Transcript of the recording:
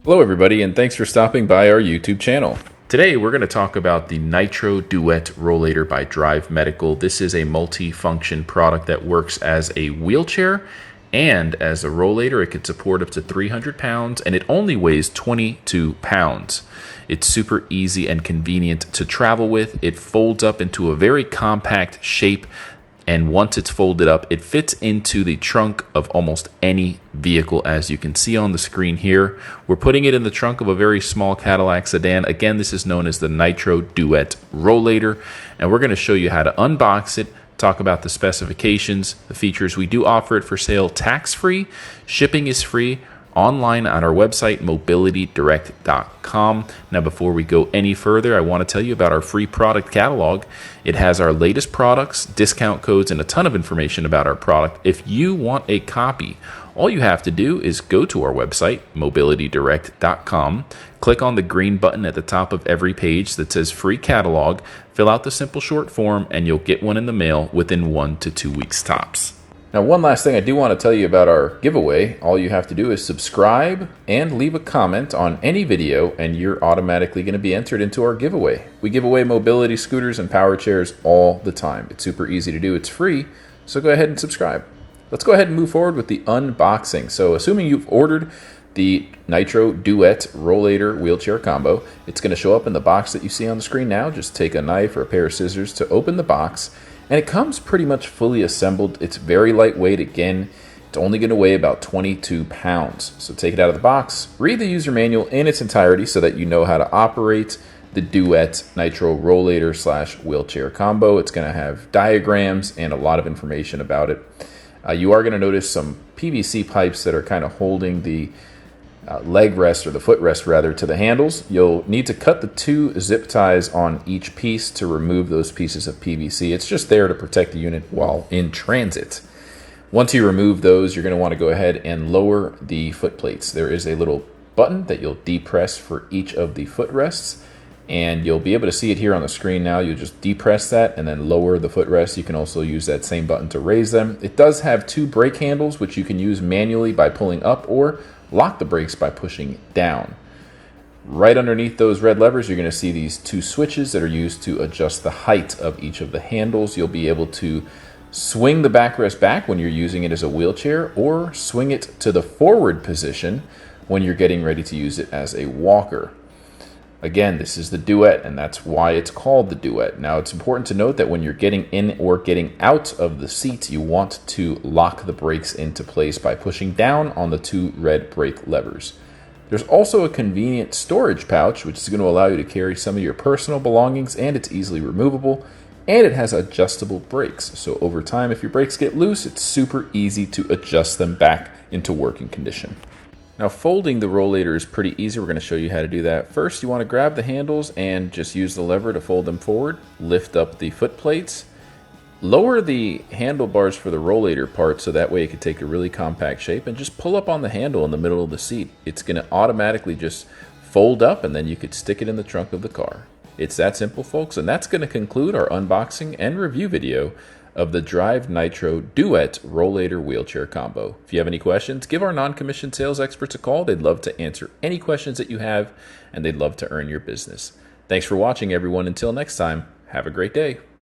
Hello everybody, and thanks for stopping by our YouTube channel. Today we're going to talk about the Nitro Duet Rollator by Drive Medical. This is a multi-function product that works as a wheelchair and as a rollator. It can support up to 300 pounds and it only weighs 22 pounds. It's super easy and convenient to travel with. It folds up into a very compact shape, and once it's folded up, it fits into the trunk of almost any vehicle, as you can see on the screen here. We're putting it in the trunk of a very small Cadillac sedan. Again, this is known as the Nitro Duet Rollator, and we're going to show you how to unbox it, talk about the specifications, the features. We do offer it for sale tax-free. Shipping is free. Online on our website, mobilitydirect.com. Now, before we go any further, I want to tell you about our free product catalog. It has our latest products, discount codes, and a ton of information about our product. If you want a copy, all you have to do is go to our website, mobilitydirect.com, click on the green button at the top of every page that says free catalog, fill out the simple short form, and you'll get one in the mail within 1 to 2 weeks tops. Now, one last thing I do want to tell you about our giveaway. All you have to do is subscribe and leave a comment on any video, and you're automatically going to be entered into our giveaway. We give away mobility scooters and power chairs all the time. It's super easy to do. It's free, so go ahead and subscribe. Let's go ahead and move forward with the unboxing. So, assuming you've ordered the Nitro Duet Rollator wheelchair combo, it's going to show up in the box that you see on the screen now. Just take a knife or a pair of scissors to open the box. And it comes pretty much fully assembled. It's very lightweight. Again, it's only going to weigh about 22 pounds. So take it out of the box, read the user manual in its entirety so that you know how to operate the Duet Nitro Rollator / wheelchair combo. It's going to have diagrams and a lot of information about it. You are going to notice some PVC pipes that are kind of holding the leg rest, or the foot rest rather, to the handles. You'll need to cut the 2 zip ties on each piece to remove those pieces of PVC. It's just there to protect the unit while in transit. Once you remove those, you're going to want to go ahead and lower the foot plates. There is a little button that you'll depress for each of the foot rests, and you'll be able to see it here on the screen now. You'll just depress that and then lower the footrests. You can also use that same button to raise them. It does have 2 brake handles, which you can use manually by pulling up or lock the brakes by pushing down. Right underneath those red levers, you're going to see these 2 switches that are used to adjust the height of each of the handles. You'll be able to swing the backrest back when you're using it as a wheelchair, or swing it to the forward position when you're getting ready to use it as a walker. Again, this is the Duet, and that's why it's called the Duet. Now, it's important to note that when you're getting in or getting out of the seat, you want to lock the brakes into place by pushing down on the 2 red brake levers. There's also a convenient storage pouch, which is going to allow you to carry some of your personal belongings, and it's easily removable, and it has adjustable brakes. So over time, if your brakes get loose, it's super easy to adjust them back into working condition. Now, folding the rollator is pretty easy. We're going to show you how to do that. First, you want to grab the handles and just use the lever to fold them forward. Lift up the foot plates. Lower the handlebars for the rollator part so that way it can take a really compact shape, and just pull up on the handle in the middle of the seat. It's going to automatically just fold up, and then you could stick it in the trunk of the car. It's that simple, folks, and that's going to conclude our unboxing and review video of the Drive Nitro Duet Rollator wheelchair combo. If you have any questions, give our non-commissioned sales experts a call. They'd love to answer any questions that you have, and they'd love to earn your business. Thanks for watching, everyone. Until next time, have a great day.